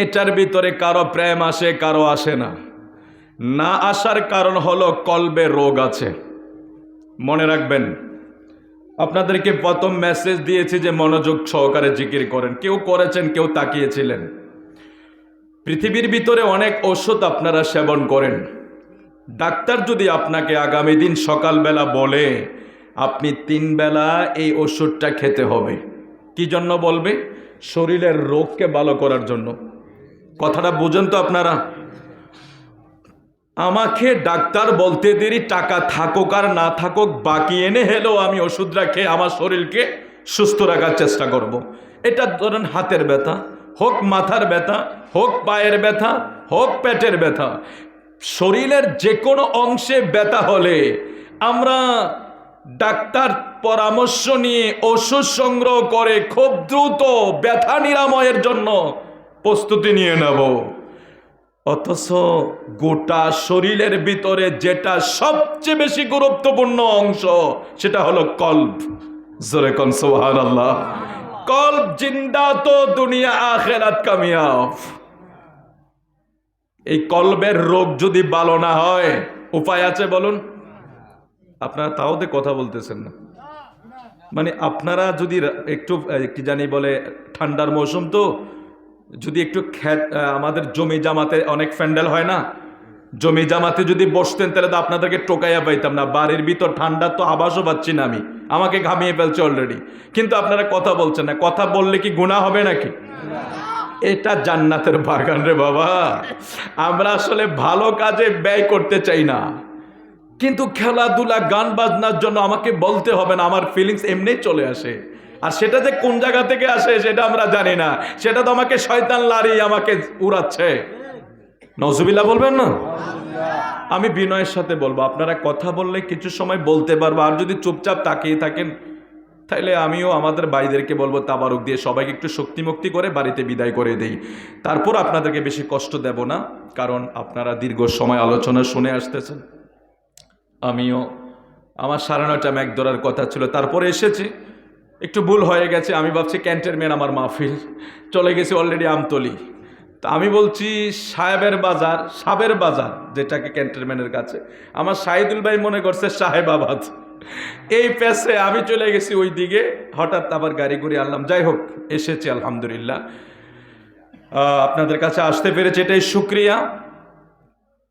এটার ভিতরে কারো প্রেম আসে, কারো আসে না। না আসার কারণ হলো কলবে রোগ আছে। মনে রাখবেন, আপনাদেরকে প্রথম মেসেজ দিয়েছি যে মনোযোগ সহকারে জিকির করেন। কেউ করেছেন, কেউ তাকিয়েছিলেন। পৃথিবীর ভিতরে অনেক ওষুধ আপনারা সেবন করেন। ডাক্তার যদি আপনাকে আগামী দিন সকালবেলা বলে আপনি 3 বেলা এই ওষুধটা খেতে হবে, কি জন্য বলবে? শরীরের রোগকে ভালো করার জন্য। কথাটা বুঝেন তো আপনারা? আমাকে ডাক্তার বলতে দেরি, টাকা থাকুক আর না থাকুক বাকি এনে হেলেও আমি ওষুধটা খেয়ে আমার শরীরকে সুস্থ রাখার চেষ্টা করব। এটা ধরেন হাতের ব্যথা হোক, মাথার ব্যথা হোক, পায়ের ব্যথা হোক, পেটের ব্যথা, শরীরের যে কোনো অংশে ব্যথা হলে আমরা ডাক্তার পরামর্শ নিয়ে ওষুধ সংগ্রহ করে খুব দ্রুত ব্যথা নিরাময়ের জন্য প্রস্তুতি নিয়ে নেব। অথচ গোটা শরীরের ভিতরে যেটা সবচেয়ে বেশি গুরুত্বপূর্ণ অংশ সেটা হলো কল্ব। জোরে কোন সুবহানাল্লাহ। কল্ব জিন্দা তো দুনিয়া আখিরাত কামিয়াব। এই কলবের রোগ যদি ভালো না হয় উপায় আছে বলুন? আপনারা তাও তো কথা বলতেছেন না। মানে আপনারা যদি একটু কি জানি বলে ঠান্ডার মৌসুম তো, যদি একটু আমাদের জমি জামাতে অনেক প্যান্ডেল হয় না, জমি জামাতে যদি বসতেন তাহলে তো আপনাদেরকে টোকাইয়া পাইতাম না। বাড়ির ভিতর ঠান্ডা তো আবাসও পাচ্ছি না আমি, আমাকে ঘামিয়ে ফেলছে অলরেডি। কিন্তু আপনারা কথা বলছেন না। কথা বললে কি গুনাহ হবে নাকি? এটা জান্নাতের বাগান রে বাবা। আমরা আসলে ভালো কাজে ব্যয় করতে চাই না, কিন্তু খেলাধুলা গান বাজনার জন্য আমাকে বলতে হবে না, আমার ফিলিংস এমনি চলে আসে। আর সেটা যে কোন জায়গা থেকে আসে সেটা আমরা জানি না, সেটা তো আমাকে শয়তান লারি আমাকে উড়াচ্ছে। নজুবিল্লাহ বলবেন না? আমি বিনয়ের সাথে বলবো, আপনারা কথা বললে কিছু সময় বলতে পারবো, আর যদি চুপচাপ তাকিয়ে থাকেন তাহলে আমিও আমাদের ভাইদেরকে বলবো তাবারুক দিয়ে সবাইকে একটু শক্তিমুক্তি করে বাড়িতে বিদায় করে দেই। তারপর আপনাদেরকে বেশি কষ্ট দেব না, কারণ আপনারা দীর্ঘ সময় আলোচনা শুনে আসতেছেন। আমিও আমার 9:30 ম্যাক ধরার কথা ছিল, তারপরে এসেছি। একটু ভুল হয়ে গেছে, আমি ভাবছি ক্যান্টনমেন্ট আমার মাহফিল, চলে গেছি অলরেডি আমতলি। তা আমি বলছি সাহেবের বাজার যেটাকে ক্যান্টনমেন্টের কাছে, আমার শাহিদুল ভাই মনে করছে সাহেবাবাদ। এই পেছে আমি চলে গেছি ওই দিকে, হঠাৎ আবার গাড়ি করে আনলাম। যাই হোক, এসেছি আলহামদুলিল্লাহ। আপনাদের কাছে আসতে পেরেছি এটাই শুকরিয়া।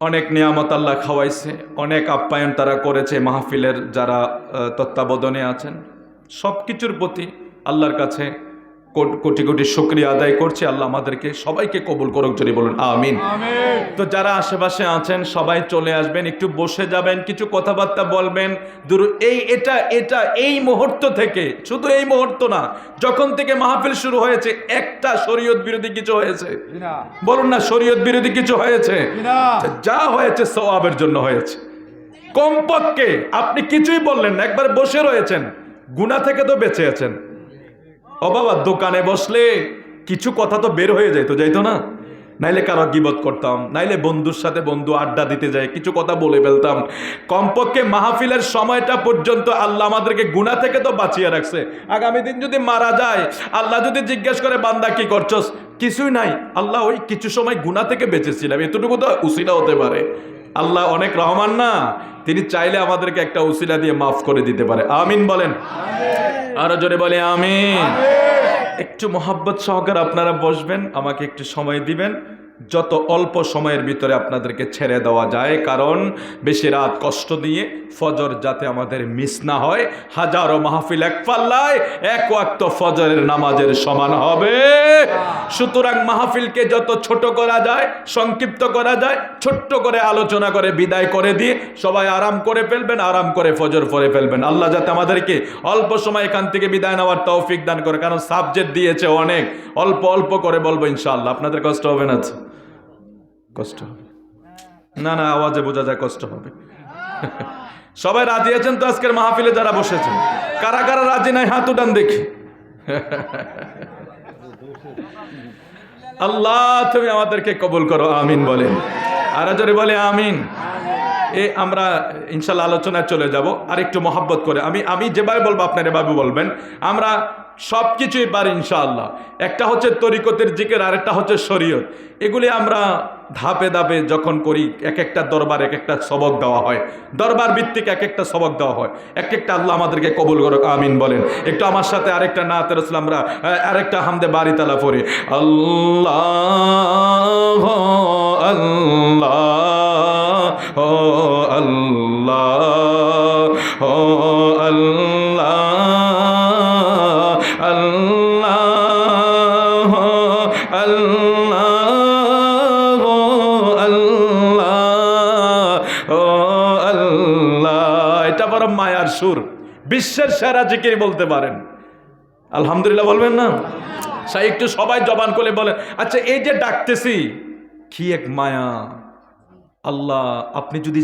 অনেক নিয়ামত আল্লাহ খাওয়াইছে, অনেক আপ্যায়ন তারা করেছে মাহফিলের যারা তত্ত্বাবধানে আছেন। সব কিছুর প্রতি আল্লাহর কাছে কোটি কোটি শুকরিয়া আদায় করছি। আল্লাহ আমাদেরকে সবাইকে কবুল করুক, যদি বলুন আমিন। তো যারা আশেপাশে আছেন সবাই চলে আসবেন, একটু বসে যাবেন, কিছু কথাবার্তা বলবেন। এই মুহূর্ত থেকে, শুধু এই মুহূর্ত না, যখন থেকে মাহফিল শুরু হয়েছে একটা শরীয়ত বিরোধী কিছু হয়েছে? বলুন না, শরীয়ত বিরোধী কিছু হয়েছে? যা হয়েছে সওয়াবের জন্য হয়েছে। কমপক্ষে আপনি কিছুই বললেন না, একবার বসে রয়েছেন, গুনাহ থেকে তো বেঁচে আছেন। ও বাবা, দোকানে বসলে কিছু কথা তো বের হয়ে যাইতো না? নাইলে কারো গীবত করতাম, নাইলে বন্ধুর সাথে বন্ধু আড্ডা দিতে যায় কিছু কথা বলে ফেলতাম। কমপক্ষে মাহফিলের সময়টা পর্যন্ত আল্লাহ আমাদেরকে গুনাহ থেকে তো বাঁচিয়ে রাখছে। আগামী দিন যদি মারা যায়, আল্লাহ যদি জিজ্ঞেস করে বান্দা কি করছস, কিছুই নাই, আল্লাহ ওই কিছু সময় গুনাহ থেকে বেঁচেছিলাম, এতটুকু তো উসিলা হতে পারে। আল্লাহ অনেক রহমান না, তিনি চাইলে আমাদেরকে একটা উসিলা দিয়ে মাফ করে দিতে পারে। আমিন বলেন। আরো জোরে বলে আমিন। একটু মোহাব্বত সহকারে আপনারা বসবেন, আমাকে একটু সময় দিবেন, যত অল্প সময়ের ভিতরে আপনাদেরকে ছেড়ে দেওয়া যায়, কারণ বেশি রাত কষ্ট দিয়ে ফজর যাতে আমাদের মিস না হয়। হাজারো মাহফিল এক পাল্লায়, এক ওয়াক্ত ফজরের নামাজের সমান হবে। সুতরাং মাহফিলকে যত ছোট করা যায়, সংক্ষিপ্ত করা যায়, ছোট্ট করে আলোচনা করে বিদায় করে দিয়ে সবাই আরাম করে ফেলবেন, আরাম করে ফজর পড়ে ফেলবেন। আল্লাহ যাতে আমাদেরকে অল্প সময় এখান থেকে বিদায় নেওয়ার তৌফিক দান করে, কারণ সাবজেক্ট দিয়েছে অনেক, অল্প অল্প করে বলবো ইনশাআল্লাহ। আপনাদের কষ্ট হবে না? কষ্ট হবে না? না, আওয়াজে বোঝা যায় কষ্ট হবে। সবাই রাজি আছেন তো আজকের মাহফিলে যারা বসেছেন? কারা কারা রাজি নাই হাত উঠান দেখি। আল্লাহ তুমি আমাদেরকে কবুল করো, আমিন বলেন। আর জোরে বলে আমিন। আমরা ইনশাল্লাহ আলোচনায় চলে যাব। আর একটু মহব্বত করে আমি যেভাবে বলবো আপনারা এভাবে বলবেন। আমরা সব কিছুই পারি ইনশাআল্লাহ। একটা হচ্ছে তরিকতের জিকির, আর একটা হচ্ছে শরীয়ত। এগুলি আমরা ধাপে ধাপে যখন করি, এক একটা দরবার এক একটা সবক দেওয়া হয়, দরবার ভিত্তিক এক একটা সবক দেওয়া হয়। এক একটা আল্লাহ আমাদেরকে কবুল করুক, আমিন বলেন। একটু আমার সাথে আরেকটা নাতে রাসূল আমরা আরেকটা হামদে বাড়ি তালা পড়ি। আল্লাহ আল্লাহ ও আল্লাহ ও আল্লাহ আল্লাহ আল্লাহ আল্লাহ ও আল্লাহ। এটা বড় মায়ার সুর, বিশ্বের সেরা জিকির বলতে পারেন। আলহামদুলিল্লাহ বলবেন না? সেই একটু সবাই জবান করে বলেন। আচ্ছা, এই যে ডাকতেছি, কি এক মায়া। আল্লাহ, আপনি যদি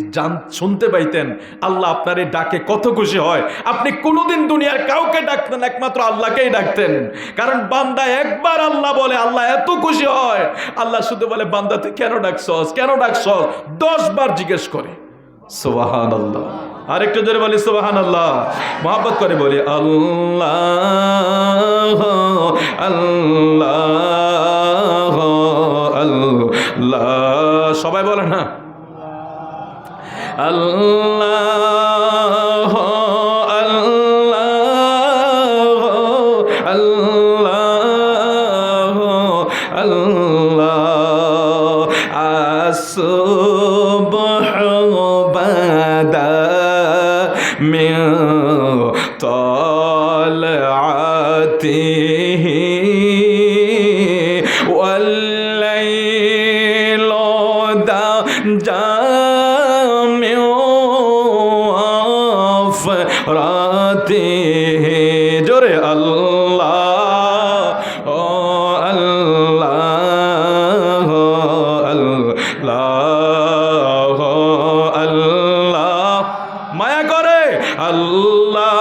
শুনতে পাইতেন আল্লাহ আপনার এই ডাকে কত খুশি হয়। আপনি কোনোদিন দুনিয়ার কাউকে ডাকতেন, একমাত্র আল্লাহকেই ডাকতেন। কারণ বান্দা একবার আল্লাহ বলে, আল্লাহ এত খুশি হয়। আল্লাহ শুধু বলে, বান্দা তুই কেন ডাকছস, কেন ডাকছস, 10 বার জিজ্ঞেস করে। সুবহানাল্লাহ। আরেকটু জোরে বলি সুবহানাল্লাহ। মহব্বত করে বলি আল্লাহ আল্লাহ আল্লাহ। সবাই বলে না আল্লাহ আল্লাহ আল্লাহ আল্লাহ। আসুবহু বাদা মিন তালআতিহি ওয়াল্লাইলু জামিউ আফরাতিহি। জোরে আল্লাহ ও আল্লাহ আল্লাহ আল্লাহ। মায়া করে আল্লাহ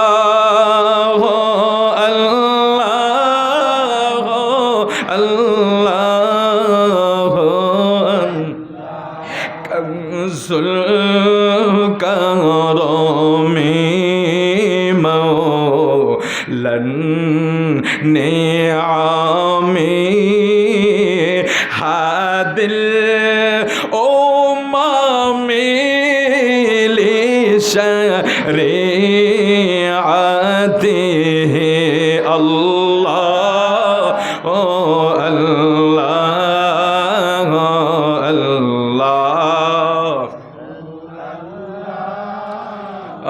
আল্লাহ আল্লাহ। কনজুল কারমি মৌলান নিআমি হাদিল উম্মামি লিশরিআতিহি। আল্লাহ ও আল্লাহ আল্লাহ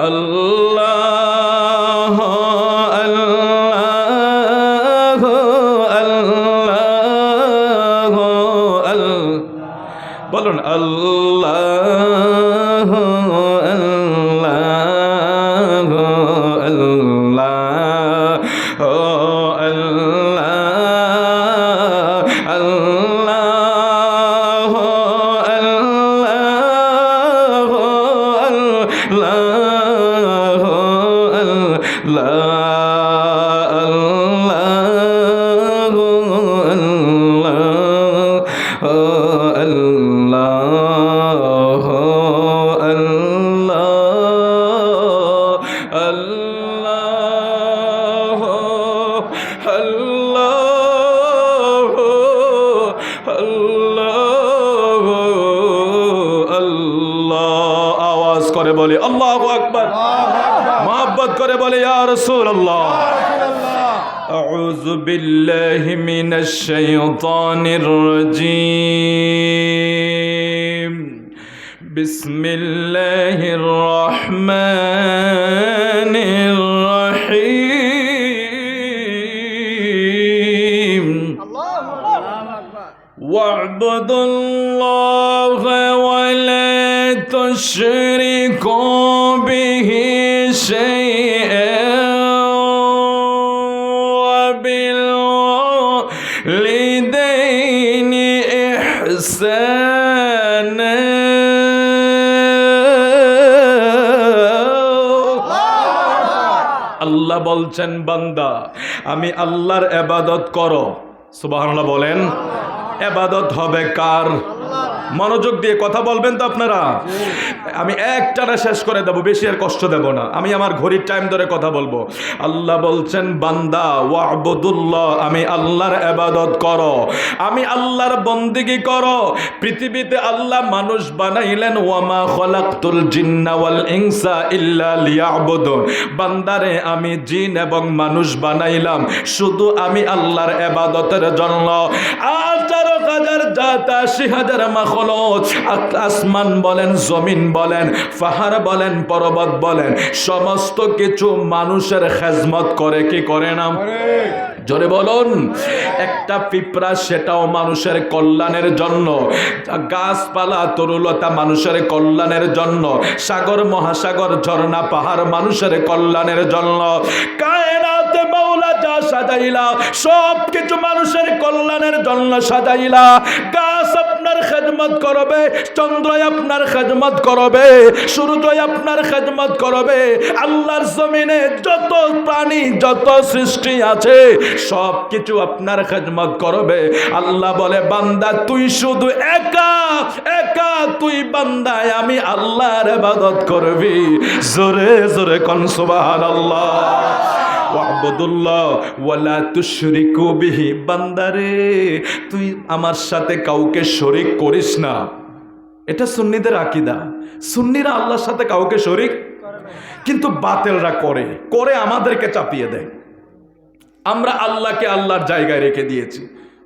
আল্লাহ আল্লাহ আল্লাহ আল্লাহ। বলুন আল্লাহ আল্লাহ আল্লাহ ও আল্লাহ আল্লাহ আল্লাহ আল্লাহ আওয়াজ করে বলে আল্লাহু আকবার। মোহাব্বত করে বলে ইয়া রাসূলুল্লাহ। আউযু বিল্লাহি মিনাশ শাইতানির রাজীম। বিসমিল্লাহির রহমানির রহিম। ওয়া'বুদুল্লাহা ওয়া লা তুশরিকু বিহি শাইআন ওয়া বিল ওয়ালিদাইনি ইহসানা। আল্লাহ বলছেন, বান্দা আমি আল্লাহর ইবাদত করো। সুবহানাল্লাহ বলেন। ইবাদত হবে কার? মনোযোগ দিয়ে কথা বলবেন তো আপনারা। আমি একটানা শেষ করে দেব, বেশি আর কষ্ট দেব না। আমি আমার ঘড়ির টাইম ধরে কথা বলবো। আল্লাহ বলছেন বান্দা ওয়াবুদুল্লাহ, আমি আল্লাহর ইবাদত করো, আমি আল্লাহর বন্দেগী করো। পৃথিবীতে আল্লাহ মানুষ বানাইলেন ওয়ামা খলাকতুল জিন্না ওয়াল ইনসা ইল্লা লিয়াবুদুন। বান্দারে আমি জিন এবং মানুষ বানাইলাম শুধু আমি আল্লাহর ইবাদতের জন্য। 18,000 জাত, 80,000 মাখলুক, আসমান বলেন, জমিন বলেন, পাহাড় বলেন, পর্বত বলেন, সমস্ত কিছু মানুষের খেজমত করে কি করে না? জোরে বলুন। একটা পিঁপড়া, সেটাও মানুষের কল্যাণের জন্য। গাছপালা তরুলতা মানুষের কল্যাণের জন্য। সাগর মহাসাগর ঝর্ণা পাহাড় মানুষের কল্যাণের জন্য। কায়নাতে মাওলা যা সাজাইলা সব কিছু মানুষের কল্যাণের জন্য সাজাইলা। গাছ আপনার খেদমত করবে, চন্দ্র আপনার খেদমত করবে, সূর্য আপনার খেদমত করবে। আল্লাহর জমিনে যত প্রাণী যত সৃষ্টি আছে সব কিছু আপনার খেদমত করবে। আল্লাহ বলে বান্দা তুই শুধু একা একা, তুই বান্দায় আমি আল্লাহর ইবাদত করবি। জোরে জোরে কোন সুবহানাল্লাহ। ওয়াবুদুল্লাহ ওয়ালা তুশরিকু বিহি। বান্দারে তুই আমার সাথে কাউকে শরীক করিস না। এটা সুন্নিদের আকীদা। সুন্নিরা আল্লাহর সাথে কাউকে শরীক কিন্তু বাতিলরা করে করে আমাদেরকে চাপিয়ে দেয়। আমরা আল্লাহকে আল্লাহর জায়গায় রেখে দিয়েছি,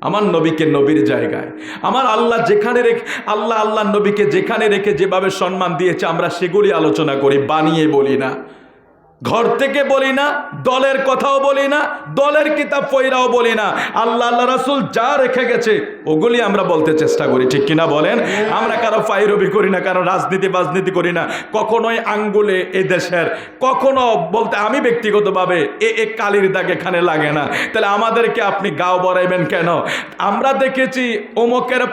আমার নবীকে নবীর জায়গায়। আমার আল্লাহ যেখানে রেখে আল্লাহ নবীকে যেখানে রেখে যেভাবে সম্মান দিয়েছে আমরা সেগুলি আলোচনা করি, বানিয়ে বলি না। ঘর থেকে বলি না, দলের কথাও বলি না, দলের কিতাব পয়রাও বলি না। আল্লাহ রাসূল যা রেখে গেছে ওগুলি আমরা বলতে চেষ্টা করি, ঠিক কিনা বলেন? আমরা কারো ফাইরবি করি না, কারো রাজনীতি করি না, কখনোই আঙ্গুলে এ দেশের কখনো বলতে আমি ব্যক্তিগতভাবে এ কালির দাগ এখানে লাগে না। তাহলে আমাদেরকে আপনি গাও বড়াইবেন কেন? আমরা দেখেছি অমুকের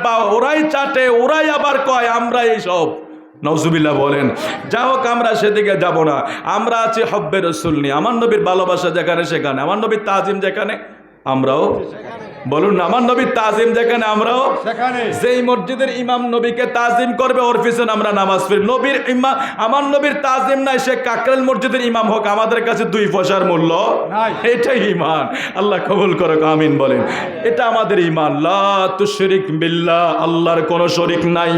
পা ওরাই চাটে, ওরাই আবার কয় আমরা এইসব। নাউজুবিল্লাহ বলেন। যা হোক, আমরা সেদিকে যাব না। আমরা আছি হব্বে রসুল নিয়ে। আমার নবীর ভালোবাসা যেখানে সেখানে, আমার নবীর তাজিম যেখানে আমরাও বলুন না, আমার নবীর তাজিম যেখানে আমরাও সেখানে। যেই মসজিদের ইমাম নবীকে তাজিম করবে ওর পিছনে আমরা নামাজ পড়ি। নবীর ইমাম আমার নবীর তাজিম নাই, সে কাকরাইল মসজিদের ইমাম হোক, আমাদের কাছে 2 পয়সার মূল্য নাই। এটাই ঈমান। আল্লাহ কবুল করুক, আমিন বলেন। এটা আমাদের ঈমান। লা তুশরিক বিল্লাহ, আল্লাহর কোনো শরীক নাই।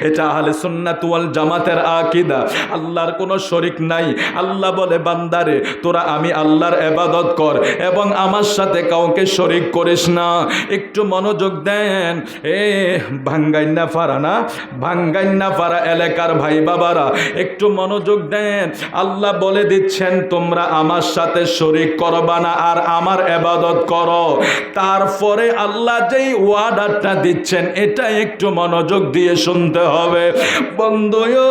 এটা আহলে সুন্নাত ওয়াল জামাতের আকীদা, আল্লাহর কোনো শরীক নাই। আল্লাহ বলে বান্দারে তোরা আমি আল্লাহর ইবাদত কর এবং আমার সাথে কাউকে শরীক করিস না। একটু মনোযোগ দেন। ভাঙ্গাইন্না ফারা এলাকার ভাই বাবারা একটু মনোযোগ দেন। আল্লাহ বলে দিচ্ছেন তোমরা আমার সাথে শরীক করবা না আর আমার ইবাদত করো। তারপরে আল্লাহ যেই ওয়াদাটা দিচ্ছেন এটা একটু মনোযোগ দিয়ে শুনতে হবে বন্ধুও।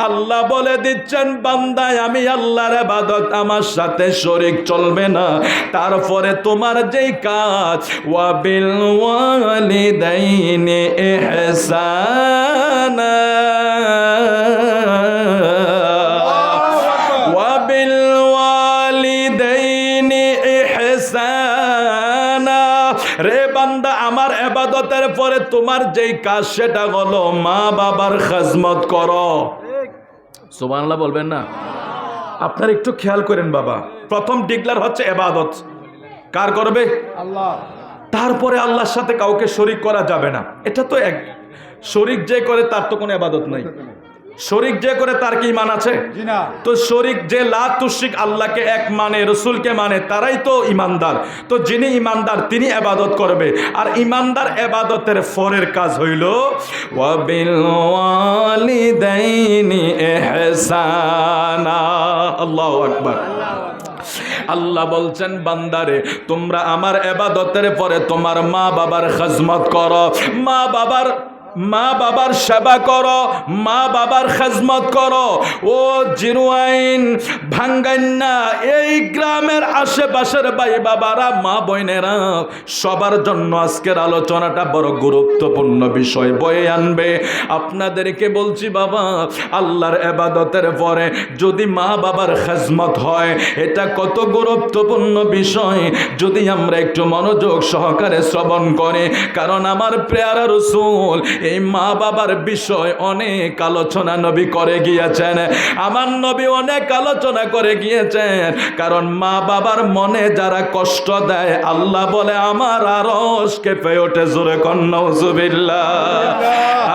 আল্লাহ বলে দিচ্ছেন বান্দায় আমি আল্লাহর ইবাদত, আমার সাথে শরীক চলবে না। তারপরে তোমার যেই কাজ ওয়াবিল ওয়ালিদাইনি ইহসানা, ওয়াবিল ওয়ালিদাইনি ইহসানা। রে বান্দা আমার ইবাদতের পরে তোমার যেই কাজ সেটা হলো মা বাবার খেদমত করো। সুবহানাল্লাহ বলবেন না? আপনারা একটু খেয়াল করেন বাবা, প্রথম ডিক্লার হচ্ছে ইবাদত কার করবে? আল্লাহ। তারপরে আল্লাহর সাথে কাউকে শরীক করা যাবে না। এটা তো এক শরীক যে করে তার তো কোনো ইবাদত নাই। শরীক যে করে তার কি ঈমান আছে? তো শরীক যে লা তুশরিক আল্লাহকে এক মানে, রসুলকে মানে, তারাই তো ঈমানদার। তো যিনি ঈমানদার তিনি ইবাদত করবে। আর ঈমানদার ইবাদতের পরের কাজ হইল ওয়াবিল ওয়ালিদাইনি ইহসানা। আল্লাহু আকবার। আল্লাহ বলছেন বান্দারে তোমরা আমার ইবাদতের পরে তোমার মা বাবার খেদমত করো। মা বাবার মা বাবার সেবা করো, মা বাবার খেজমত করো। ও জিরুয়াইন ভাঙ্গাইন্না এই গ্রামের আশেপাশের ভাই বাবারা, মা বোনেরা, সবার জন্য আজকের আলোচনাটা বড় গুরুত্বপূর্ণ বিষয় বয়ে আনবে। আপনাদেরকে বলছি বাবা, আল্লাহর ইবাদতের পরে যদি মা বাবার খেজমত হয়, এটা কত গুরুত্বপূর্ণ বিষয় যদি আমরা একটু মনোযোগ সহকারে শ্রবণ করি। কারণ আমার প্রিয় রাসূল এই মা বাবার বিষয় অনেক আলোচনা নবী করে গিয়েছেন। আমার নবী অনেক আলোচনা করে গিয়েছেন। কারণ মা বাবার মনে যারা কষ্ট দেয়, আল্লাহ বলে আমার আরশ কেঁপে ওঠে। জোরে কন নাউজুবিল্লাহ।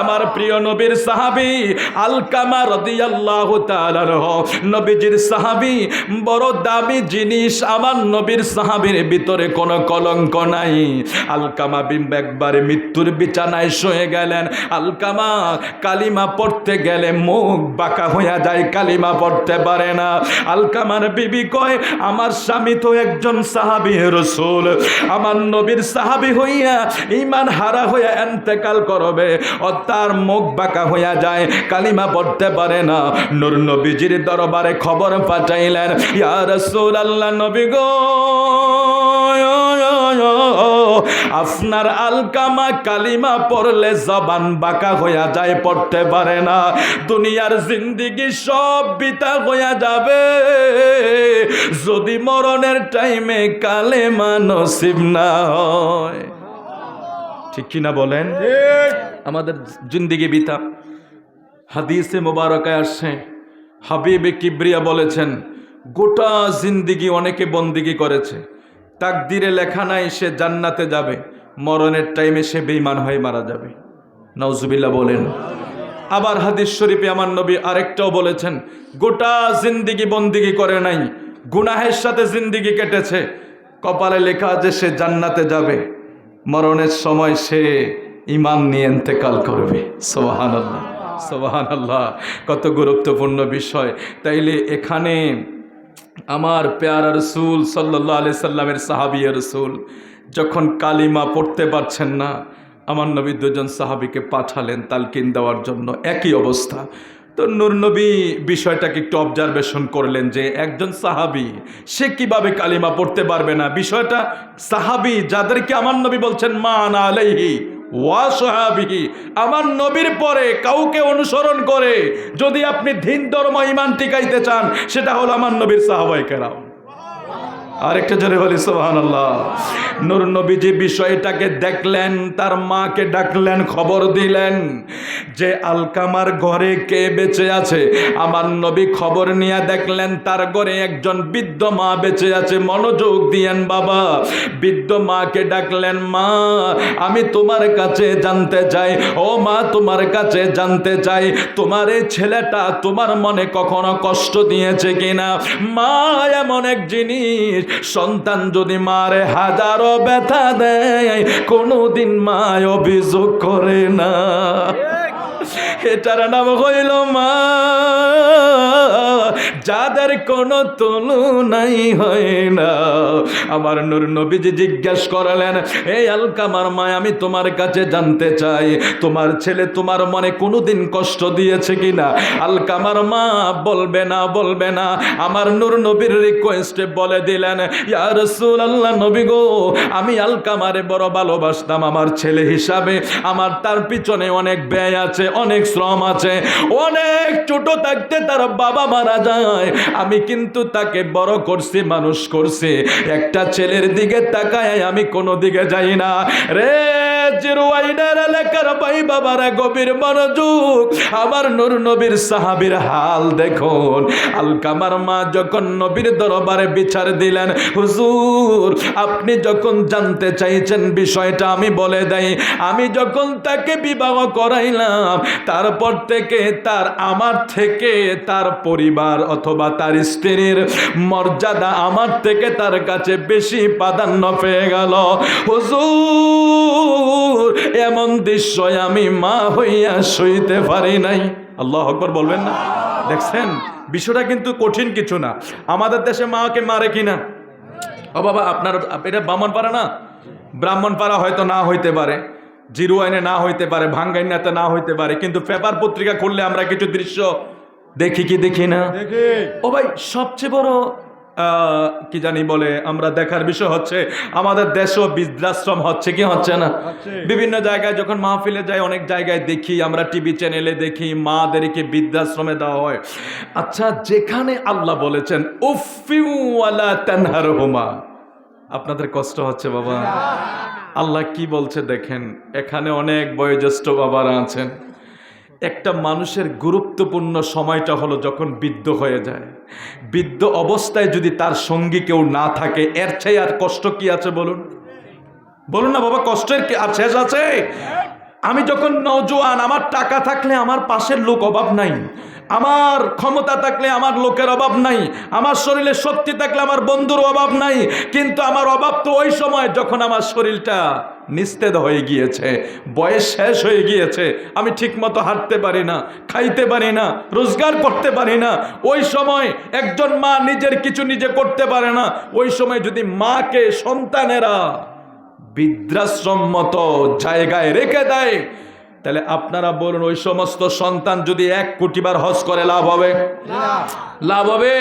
আমার প্রিয় নবীর সাহাবী আলকামা রাদিয়াল্লাহু তাআলা নবীজির সাহাবী, বড় দামি জিনিস। আমার নবীর সাহাবীর ভিতরে কোনো কলঙ্ক নাই। আলকামা একবারে মৃত্যুর বিছানায় শুয়ে গেলেন। আলকামা কালিমা পড়তে গেলে মুখ বাঁকা হইয়া যায়, কালিমা পড়তে পারে না। আলকামার বিবি কয় আমার স্বামী তো একজন সাহাবী রাসূল, আমার নবীর সাহাবী হইয়া ঈমান হারা হইয়া ইন্তেকাল করবে, ও তার মুখ বাঁকা হইয়া যায়, কালিমা পড়তে পারে না। নূর নবীজির দরবারে খবর পাঠাইলেন, ইয়া রাসূলুল্লাহ, নবী গো, আপনার আলকামা কালিমা পড়লে জবান বাঁকা হইয়া যায়, পড়তে পারে না। দুনিয়ার জিন্দেগি সব বিতা হইয়া যাবে যদি মরণের টাইমে কালেমা নসিব না হয়। ঠিক কিনা বলেন? আমাদের জিন্দেগি বিতা। হাদিসে মোবারকায় আসছে, হাবিবে কিবরিয়া বলেছেন, গোটা জিন্দেগি অনেকে বন্দিগি করেছে, তাকদিরে লেখা নাই সে জান্নাতে যাবে, মরণের টাইমে সে বেঈমান হয়ে মারা যাবে। নাউজুবিল্লাহ বলেন। আবার হাদিস শরীফে আমার নবী আরেকটাও বলেছেন, গোটা জিন্দেগি বন্দিগি করে নাই, গুনাহের সাথে জিন্দেগি কেটেছে, কপালে লেখা আছে সে জান্নাতে যাবে, মরণের সময় সে ঈমান নিয়ে ইন্তেকাল করবে। সুবহানাল্লাহ, সুবহানাল্লাহ। কত গুরুত্বপূর্ণ বিষয়। তাইলে এখানে আমার প্যারা রাসূল সাল্লাল্লাহু আলাইহি সাল্লামের সাহাবী রাসূল যখন কালিমা পড়তে পারছেন না, আমার নবী দুজন সাহাবীকে পাঠালেন তালকিন দেওয়ার জন্য, একই অবস্থা। তো নূর নবী বিষয়টাকে একটু অবজারভেশন করলেন যে একজন সাহাবী সে কিভাবে কালিমা পড়তে পারবে না। বিষয়টা সাহাবী যাদেরকে আমার নবী বলছেন মা আনা আলাইহি ওয়া সাহাবিহি, আমার নবীর পরে কাউকে অনুসরণ করে যদি আপনি দ্বীন ধর্ম ঈমান টিকাইতে চান, সেটা হলো আমার নবীর সাহাবায়ে কেরাম। আরেকটা জোরে বলি সুবহানাল্লাহ। নূর নবীজি বিষয়টাকে দেখলেন, তার মাকে ডাকলেন, খবর দিলেন যে আলকামার ঘরে কে বেঁচে আছে। আমার নবী খবর নিয়ে দেখলেন তার ঘরে একজন বৃদ্ধ মা বেঁচে আছে। মনোযোগ দিয়েন বাবা। বৃদ্ধ মাকে ডাকলেন, মা আমি তোমার কাছে জানতে চাই, ও মা তোমার কাছে জানতে চাই, তোমার এই ছেলেটা তোমার মনে কখনো কষ্ট দিয়েছে কিনা? মা এমন এক জিনিস, সন্তান যদি মারে হাজারো ব্যথা দেয়, কোনোদিন মা অভিযোগ করে না। এটার নাম হইল মা, যাদের কোনো তুলনাই হয় না। আমার নূর নবীজি জিজ্ঞেস করলেন, এই আলকামার মা আমি তোমার কাছে জানতে চাই, তোমার ছেলে তোমার মনে কোনোদিন কষ্ট দিয়েছে কিনা? আলকামার মা বলবে না, বলবে না। আমার নূর নবীর রিকোয়েস্টে বলে দিলেন, ইয়া রাসূলুল্লাহ, নবী গো, আমি আলকামারে বড় ভালোবাসতাম আমার ছেলে হিসাবে, আমার তার পিছনে অনেক ব্যয় আছে, অনেক শ্রম আছে। অনেক ছোট থাকতে তার বাবা মারা যায়, আমি কিন্তু তাকে বড় করছি, মানুষ করছি। একটা ছেলের দিকে তাকায় আমি কোনো দিকে যাই না রে। জিরওয়াইনের এলাকার ভাই বাবারা গভীর মনোযোগ, আমার নূর নবীর সাহাবীর হাল দেখুন। আলকামার মা যখন নবীর দরবারে বিচার দিলেন, হুজুর আপনি যখন জানতে চাইছেন বিষয়টা আমি বলে দেই, আমি যখন তাকে বিবাহ করাইলাম তারপর থেকে আমার থেকে তার পরিবার অথবা তার স্ত্রীর মর্যাদা আমার থেকে তার কাছে বেশি প্রাধান্য পেয়ে গেল। হুজুর এমন দৃশ্য আমি মা হইয়া সইতে পারি নাই। আল্লাহু আকবার বলবেন না? দেখছেন বিষয়টা কিন্তু কঠিন কিছু না। আমাদের দেশে মাকে মারে কিনা? ও বাবা, আপনার এটা ব্রাহ্মণপাড়া না? ব্রাহ্মণপাড়া হয়তো না হইতে পারে, জিরুয়াইনে না হইতে পারে, ভাঙ্গাইনাতে না হইতে পারে, কিন্তু পেপার পত্রিকা খুললে আমরা কিছু দৃশ্য দেখি কি দেখি না? ও ভাই, সবচেয়ে বড় কি জানি বলে আমরা দেখার বিষয় হচ্ছে আমাদের দেশও বৃদ্ধাশ্রম হচ্ছে কি হচ্ছে না? বিভিন্ন জায়গায় যখন মাহফিলে যাই অনেক জায়গায় দেখি, আমরা টিভি চ্যানেলে দেখি মাদেরকে বৃদ্ধাশ্রমে দেওয়া হয়। আচ্ছা, যেখানে আল্লাহ বলেছেন উফিউ ওয়ালা তানহারহুমা, আপনাদের কষ্ট হচ্ছে বাবা? আল্লাহ কি বলছে দেখেন, এখানে অনেক বয়োজ্যেষ্ঠ বাবারা আছেন। একটা মানুষের গুরুত্বপূর্ণ সময়টা হলো যখন বৃদ্ধ হয়ে যায়। বৃদ্ধ অবস্থায় যদি তার সঙ্গী কেউ না থাকে, এর চেয়ে আর কষ্ট কি আছে বলুন? বলুন না বাবা, কষ্টের কি আর শেষ আছে? আমি যখন নওজোয়ান, আমার টাকা থাকলে আমার পাশের লোক অভাব নাই, আমার ক্ষমতা থাকলে আমার লোকের অভাব নাই, আমার শরীরে শক্তি থাকলে আমার বন্ধুর অভাব নাই। কিন্তু আমার অভাব তো ওই সময় যখন আমার শরীরটা নিস্তেজ হয়ে গিয়েছে, বয়স শেষ হয়ে গিয়েছে, আমি ঠিক মতো হাঁটতে পারি না, খাইতে পারি না, রোজগার করতে পারি না। ওই সময় একজন মা নিজের কিছু নিজে করতে পারে না। ওই সময় যদি মাকে সন্তানেরা বৃদ্ধাশ্রম মতো জায়গায় রেখে দেয়, তাহলে আপনারা বলুন ওই সমস্ত সন্তান যদি 1 কোটি বার হজ করে লাভ হবে? লাভ হবে?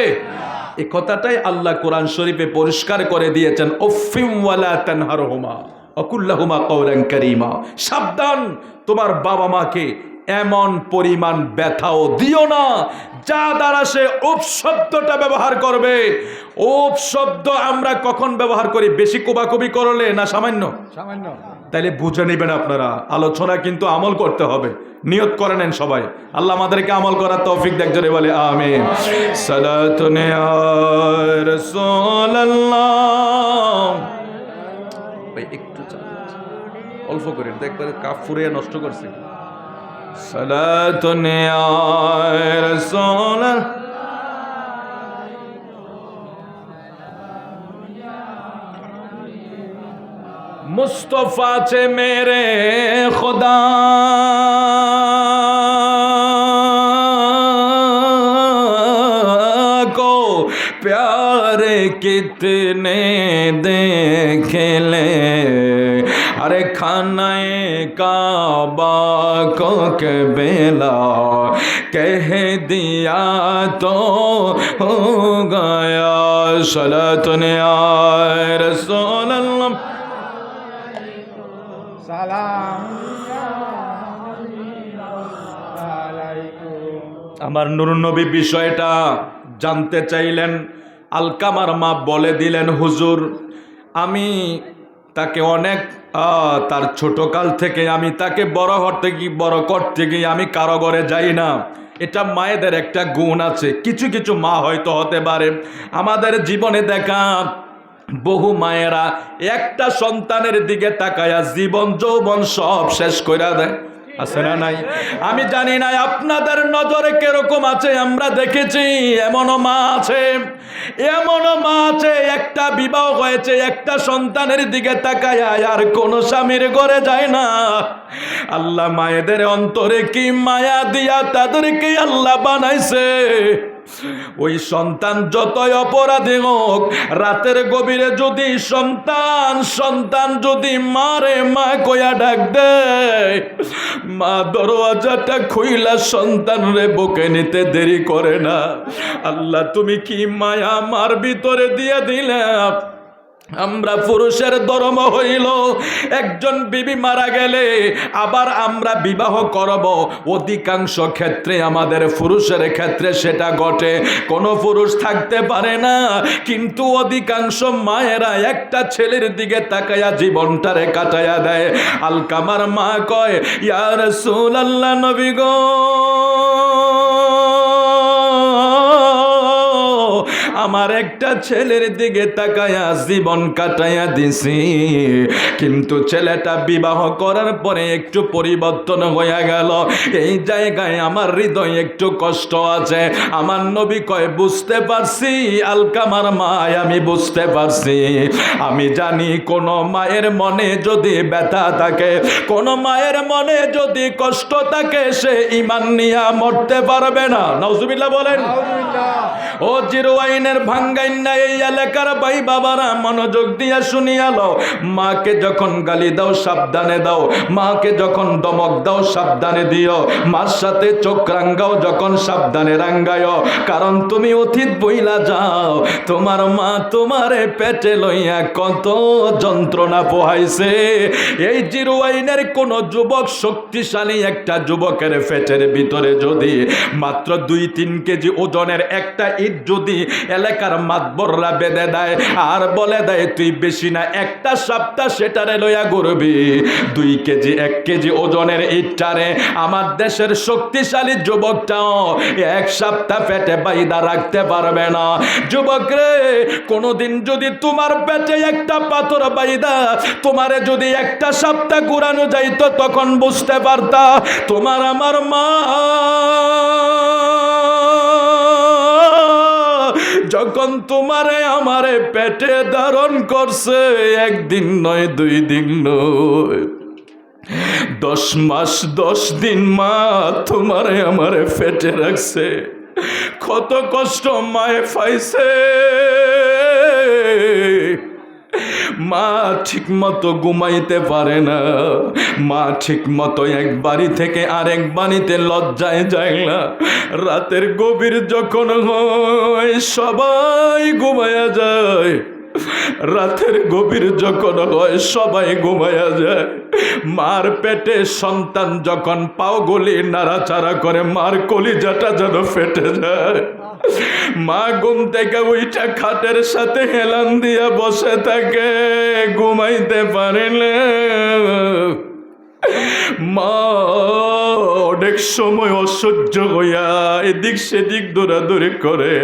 এই কথাটাই আল্লাহ কোরআন শরীফে পরিষ্কার করে দিয়েছেন, উফিম ওয়ালা তানহারহুমা ওয়াকুল্লাহুমা কওলান কারীমা। সাবধান, তোমার বাবা মাকে এমন পরিমাণ ব্যথাও দিও না যা দ্বারা সে উফ শব্দটা ব্যবহার করবে। উফ শব্দ আমরা কখন ব্যবহার করি? বেশি কোবাকুবি করলে না সামান্য? তাইলে বুঝে নেবেন আপনারা, আলোচনা কিন্তু আমল করতে হবে। নিয়ত করে নেন সবাই, আল্লাহ আমাদেরকে আমল করার তৌফিক দেখ, জোরে বলে আমিন। সালাতুন ইয়া রাসূলুল্লাহ। ভাই একটু অল্প করে দেখবেন, কাফ ফুরিয়ে নষ্ট করছে। সালাতুন ইয়া রাসূলুল্লাহ। मुस्तफा से मेरे खुदा को प्यारे कितने देख ले, अरे खानाए काबा को के बेला कह दिया तो हो गया। सलातुन या रसूल अल्लाह। আমার নুরুন নবী বিষয়টা জানতে চাইলেন। আলকামার মা বলে দিলেন, হুজুর আমি তাকে অনেক তার ছোটকাল থেকে আমি তাকে বড় করতে গিয়ে আমি কারো ঘরে যাই না। এটা মায়েদের একটা গুণ আছে। কিছু কিছু মা হয়তো হতে পারে, আমাদের জীবনে দেখা বহু মায়েরা একটা সন্তানের দিকে তাকায়া জীবন যৌবন সব শেষ কইরা দেয়, আছে না নাই? আমি জানি না আপনাদের নজরে কিরকম আছে, আমরা দেখেছি এমনও মা আছে, একটা বিবাহ হয়েছে, একটা সন্তানের দিকে তাকায়া আর কোন স্বামীর ঘরে যায় না। আল্লাহ মায়েদের অন্তরে কি মায়া দিয়া তাদেরকে আল্লাহ বানাইছে। ওই সন্তান যতই অপরাধী হোক, রাতের গভীরে যদি সন্তান যদি মারে মা কয়া ডাক দেয়, মা দরওয়াজাটা খুইলা সন্তান রে বুকে নিতে দেরি করে না। আল্লাহ তুমি কি মায়া আমার ভিতরে দিয়ে দিলে। আমরা পুরুষের ধর্ম হইল একজন বিবি মারা গেলে আবার আমরা বিবাহ করব, অধিকাংশ ক্ষেত্রে আমাদের পুরুষের ক্ষেত্রে সেটা ঘটে। কোনো পুরুষ থাকতে পারে না, কিন্তু অধিকাংশ মায়েরা একটা ছেলের দিকে তাকায়া জীবনটারে কাটায়া দেয়। আলকামার মা কয়, ইয়া রাসূলুল্লাহ, নবী গো, আমার একটা ছেলের দিকে তাকায়া জীবন কাটাইয়া দিছি, কিন্তু ছেলেটা বিবাহ করার পরে একটু পরিবর্তন হয়ে গেল। এই জায়গায় আমার হৃদয়ে একটু কষ্ট আছে। আমার নবী কয়, বুঝতে পারছি আলকামার মা, আমি বুঝতে পারছি। আমি জানি কোন মায়ের মনে যদি ব্যথা থাকে, কোন মায়ের মনে যদি কষ্ট থাকে, সে ঈমান নিয়ে মরতে পারবে না। নাউজুবিল্লাহ বলেন। ও জিরওয়াইনের ভাঙ্গাই না। এই এলাকার ভাই বাবারা মনোযোগ দিয়া শুনিয়া লও, মাকে যখন গালি দাও সাবধানে দাও, মাকে যখন ধমক দাও সাবধানে দিও, মার সাথে চোখ রাঙ্গাও যখন সাবধানে রাঙ্গায়ও। কারণ তুমি অতীত বইলা যাও, তোমার মা তোমারে পেটে লইয়া কত যন্ত্রণা পোহাইছে। এই জিরোয়াইনের কোন যুবক, শক্তিশালী একটা যুবকের পেটের ভিতরে যদি মাত্র 2-3 কেজি ওজনের একটা ইট যদি এলাকার মাতবররা বেঁধে দেয় আর বলে দেয় তুই বেশি না একটা সপ্তাহ সেটারে লইয়া ঘুরবি, 2 কেজি 1 কেজি ওজনের ইটটারে আমার দেশের শক্তিশালী যুবকটাও 1 সপ্তাহ পেটে বাইদা রাখতে পারবে না। যুবক রে, কোনদিন যদি তোমার পেটে একটা পাথর বাইদা তোমারে যদি 1 সপ্তাহ ঘুরানো যাইতো, তখন বুঝতে পারতা তোমার আমার মা যখন তোমারে আমারে পেটে ধারণ করছে, 1 দিন নয় 2 দিন নয়, 10 মাস 10 দিন মা তোমারে আমারে পেটে রাখছে। কত কষ্ট মায়ে পাইছে। মা ঠিক মতো ঘুমাইতে পারে না, মা ঠিক মতো এক বাড়ি থেকে আরেক বাড়িতে লজ্জায় যায় না। রাতের গভীর যখন হয় সবাই ঘুমায়া যায়, রাতের গভীর যখন হয় সবাই ঘুমায়া যায়। মার পেটে সন্তান যখন পাও গলি নাড়াচাড়া করে, মার কলিজাটা যেন ফেটে যায়। মা ঘুম থেকে ওইটা খাটের সাথে হেলান দিয়া বসে থাকে, ঘুমাইতে পারে না। মা অনেক সময় অসহ্য হইয়া এদিক সেদিক দৌড়াদৌড়ি করে,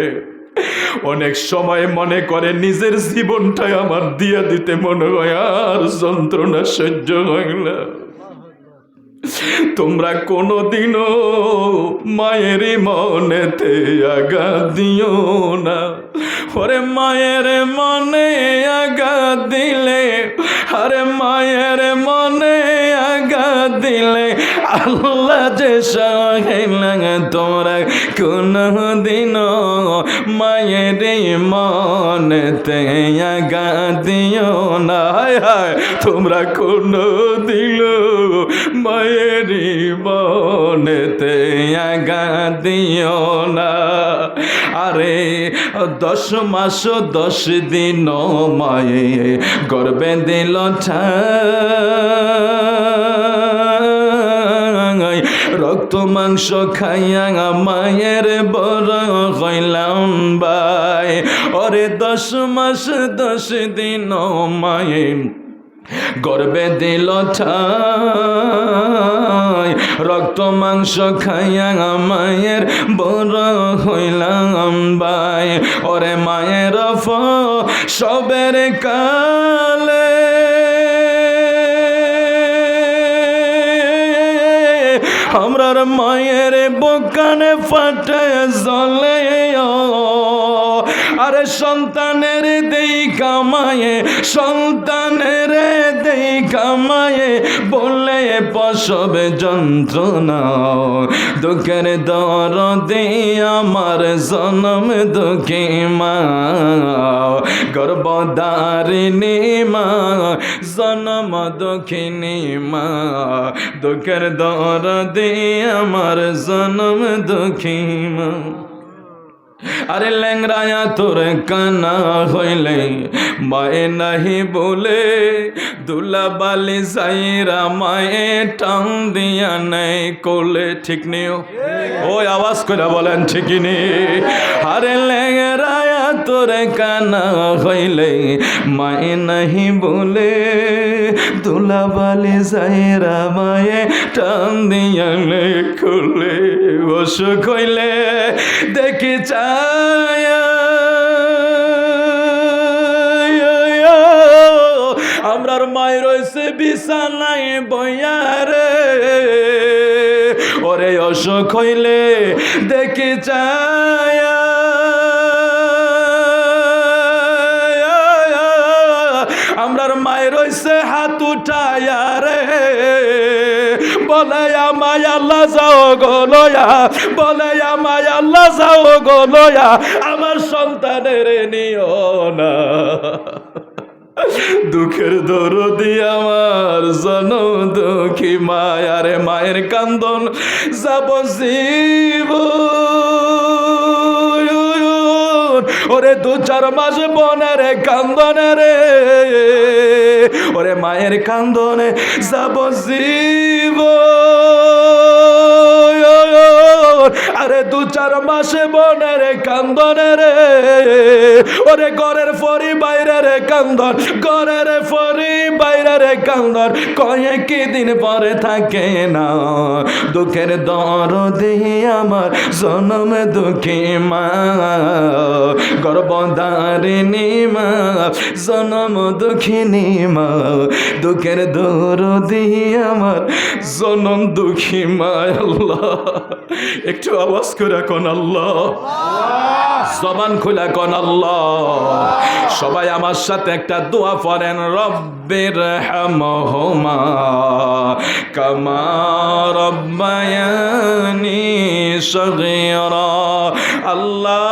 অনেক সময় মনে করে নিজের জীবনটাই আমার দিয়া দিতে মনে হয়, আর যন্ত্রণা সহ্য হয় না। তোমরা কোনদিনও মায়ের মনেতে আঘাত দিও না। ওরে মায়ের মনে আঘাত দিলে, আরে মায়ের মনে আঘাত দিলে আল্লাহ যে সহায়। তোমরা কোনদিনও মায়ের মনেতে আঘাত দিও না। হায় হায়, তোমরা কোনদিনও মায়ের মনেতে আঘাত দিও না। আরে 10 মাস 10 দিন মায়ে গর্বে দিল ঠাই, রক্ত মাংস খাইয়া মায়ের বড় হইলাম ভাই। ওরে 10 মাস 10 দিন মায়ে গর্বে দিল ঠাই, রক্ত মাংস খাইয়া মায়ের বড় হইলাম ভাই। ওরে মায়ের সবের কালে আমরার মায়ের বুকানে ফাটে জ্বলে। আরে সন্তানের দেই কামায়ে, সন্তানের দেই কামায়ে বলে প্রসব যন্ত্রণা। দুঃখের দরদে আমার জনম দুঃখী মা, গর্ভধারিণী মা, জনম দুঃখিনী মা। দুঃখের দরদে আমার জনম দুঃখী মা। আরে ল্যাংরায়া তোর কানা হইলে মায়ে নাহি বলে, দুলা বালি যাইরা মায়ে টান দিয়া নাই কোলে। ঠিক নেই? ওই আওয়াজ করে বলেন ঠিকই নেই? আরে ল্যাংরায়া তোর কানা হইলে মায়ে নাহি বলে, দুলা বালি যাইরা মায়ে টান দিয়া নাই কোলে। অসুখ হইলে দেখি আমরার মায়ের রয়েছে বিছানায় বইয়ারে। ওরে অসুখ হইলে দেখি আমরার মায়ের রয়েছে হাত উঠায়া রে, বলে আমায় আল্লাহ যাও গো লয়া, বলে আমায় আল্লাহ যাও গো লয়া। আমার আমার সন্তানের নিও না। দুঃখের দরদি আমার জনম দুঃখী মায়ারে, মায়ের কান্দন যাবজীব। ওরে 2-4 মাস বনের কান্দনে রে, ওরে মায়ের কান্দনে যাবজীব। আরে 2-4 মাসে বনের কান্দনে রে, ওরে ঘরের ফরি বাইরের কান্দন, ঘরের ফরি বাইরের কান্দন, কয়েক দিন পরে থাকে না। দুঃখের দরদি আমার জনম দুঃখী মা, গর্ভধারিণী মা, জনম দুঃখিনী মা। দুঃখের দরদি আমার জনম দুঃখী মা। আল্লাহ, একটু আওয়াজ করে কোন আল্লাহ, জবান খুলে কোন আল্লাহ। সবাই আমার সাথে একটা দোয়া পড়েন, রব্বির হামহুমা কামা রব্বায়ানি সগীরা। আল্লাহ,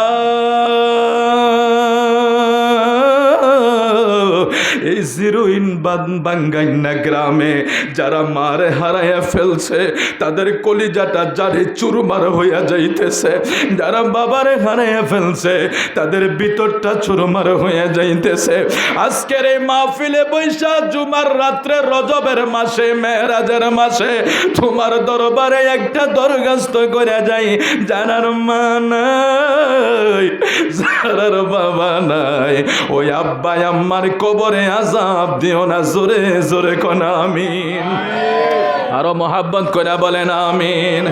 এই জিরোইন বাঙ্গাইনা গ্রামে যারা মারে হারাইয়া ফেলছে, তাদের কলিজাটা জারে চুরমার হইয়া যাইতেছে। যারা বাবারে হারাইয়া ফেলছে, তাদের ভিতরটা চুরমার হইয়া যাইতেছে। আজকের এই মাহফিলে বৈশা জুমার রাত্রে, রজবের মাসে, মেহরাজের মাসে তোমার দরবারে একটা দরখাস্ত করে যাই। যারার মা নাই, যারার বাবা নাই, ওই আব্বা আম্মার কবরে আযাব দিও না। জোরে জোরে কোন আমিন। আরো মোহাব্বত করে বলেন আমিন।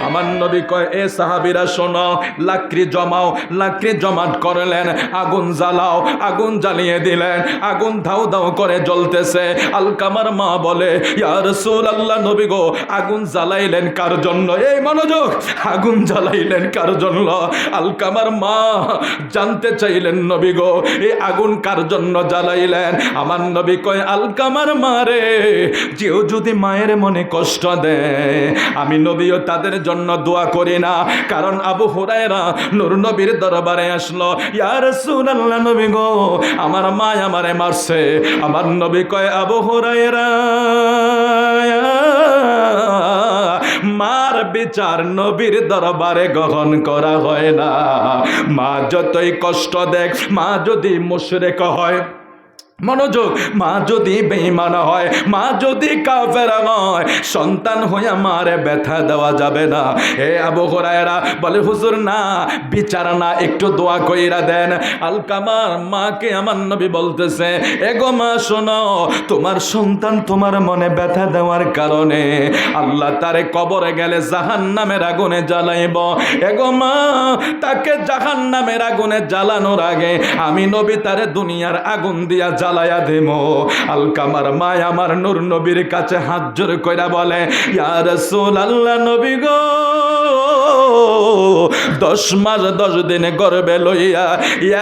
আমার নবী কয়, এ সাহাবীরা শোনো, লাকড়ি জমাও। লাকড়ি জমাট করলেন, আগুন জ্বালাও। আগুন জ্বালিয়ে দিলেন, আগুন ধাউ ধাউ করে জ্বলতেছে। আলকামার মা বলে, ইয়া রাসূলুল্লাহ, নবী গো, আগুন জ্বালাইলেন কার জন্য? এই মনোযোগ, আগুন জ্বালাইলেন কার জন্য? আলকামার মা জানতে চাইলেন, নবী গো, এই আগুন কার জন্য জ্বালাইলেন? আমার নবী কয়, আলকামার মা রে, যেও যদি মায়ের মনে কষ্ট দেয়, আমি নবীও তাদের জন্য দোয়া করি না। কারণ আবু হুরায়রা নূর নবীর দরবারে আসলো, ইয়া রাসূলুল্লাহ, নবী গো, আমার মা আমারে মারছে। আমার নবী কয়, আবু হুরায়রা, মার বিচার নবীর দরবারে গ্রহণ করা হয় না। মা যতই কষ্ট দেখ, মা যদি মুশরিক হয়, মনোযোগ, মা যদি বেঈমান হয়, মা যদি কাফের হয়, সন্তান হইয়া মারে ব্যথা দেওয়া যাবে না। হে আবু হুরায়রা বলে, হুজুর না, বিচার না, একটু দোয়া কইরা দেন। আলকামার মাকে আমার নবী বলতেছে, এগো মা শোনো, তোমার সন্তান তোমার মনে ব্যথা দেওয়ার কারণে আল্লাহ তারে কবরে গেলে জাহান্নামের আগুনে জ্বালাইব। এগো মা, তাকে জাহান্নামের আগুনে জ্বালানোর আগে আমি নবী তারে দুনিয়ার আগুন দিয়া জ্বালায়া দেবো। আলকামার মা আমার নূর নবীর কাছে হাত জোর কইরা বলে, ইয়া রাসূলুল্লাহ, নবী গো, 10 মাস 10 দিন গর্ভে লইয়া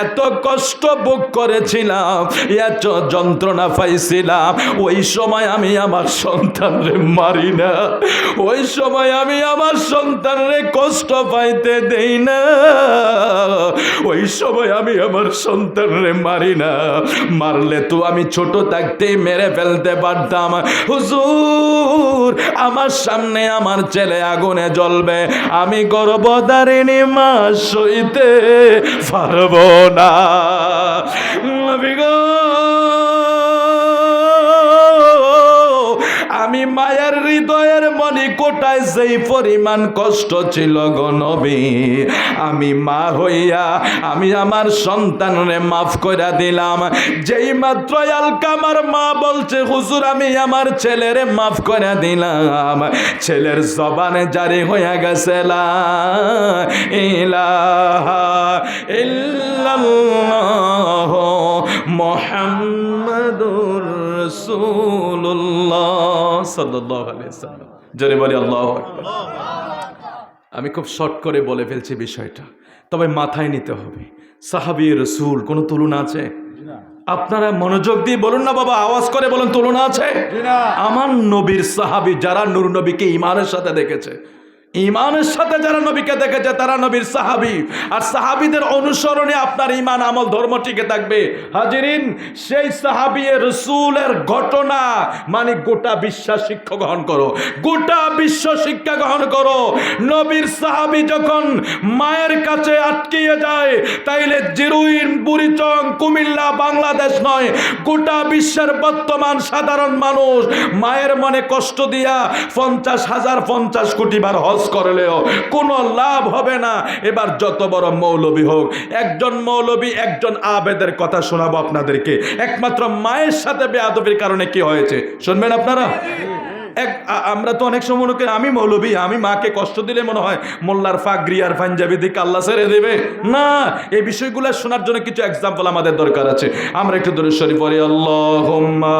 এত কষ্ট ভোগ করেছিলাম, এত যন্ত্রণা পাইছিলাম। ওই সময় আমি আমার সন্তানরে মারি না, ওই সময় আমি আমার সন্তানরে কষ্ট পাইতে দেই না, ওই সময় আমি আমার সন্তানরে মারি না। মারলে তো আমি ছোট থাকতেই মেরে ফেলতে পারতাম। হুজুর, আমার সামনে আমার ছেলে আগুনে জ্বলবে, আমি গর্ভধারিণী মা সইতে পারবো না। নবী গো, আমি মায়ের হৃদয়ের মনি কোটায় যেই পরিমাণ কষ্ট ছিল গো নবী, আমি মা হইয়া আমি আমার সন্তানরে মাফ করে দিলাম। যেই মাত্র আলকামার মা বলছে, হুজুর আমি আমার ছেলেরে মাফ করে দিলাম, ছেলের জবানে জারি হয়ে গেছে লা ইলাহা ইল্লাল্লাহ মুহাম্মাদুর রাসূলুল্লাহ সাল্লাল্লাহু আলাইহি ওয়াসাল্লাম। জোরে বলি আল্লাহু আকবার। আমি খুব শর্ট করে বলে ফেলছি বিষয়টা, তবে মাথায় নিতে হবে। সাহাবী রাসূল কোনো তুলনা আছে? আপনারা মনোযোগ দিয়ে বলুন না বাবা, আওয়াজ করে বলুন, তুলনা আছে? আমার নবীর সাহাবী যারা নূর নবীকে ঈমানের সাথে দেখেছে, ইমানের সাথে যারা নবীকে দেখেছে তারা নবীর সাহাবী, আর সাহাবীদের অনুসরণে আপনার ইমান আমল ধর্ম টিকে থাকবে। হাজিরিন, সেই সাহাবী রাসূলের ঘটনা মানে গোটা বিশ্ব শিক্ষা গ্রহণ করো, গোটা বিশ্ব শিক্ষা গ্রহণ করো। নবীর সাহাবী যখন মায়ের কাছে আটকিয়ে যায়, তাইলে জিরুইন, বুড়িচং, কুমিল্লা, বাংলাদেশ নয়, গোটা বিশ্বের বর্তমান সাধারণ মানুষ মায়ের মনে কষ্ট দিয়া 50,000 50 কোটি বার হজ করলেও কোনো লাভ হবে না। এবার যত বড় মৌলবী হোক, একজন মৌলবী একজন আবেদের কথা শোনাবো আপনাদেরকে, একমাত্র মায়ের সাথে বেয়াদবির কারণে কি হয়েছে শুনবেন আপনারা। আমরা তো অনেক সময় মনে করি আমি মৌলবী, আমি মাকে কষ্ট দিলে মনে হয় মোল্লার ফাগরি আর পাঞ্জাবি দিকে আল্লাহ ছেড়ে দেবে। না, এই বিষয়গুলো শোনার জন্য কিছু এক্সাম্পল আমাদের দরকার আছে। আমরা একটু দরুদ শরীফ পড়ি, আল্লাহুম্মা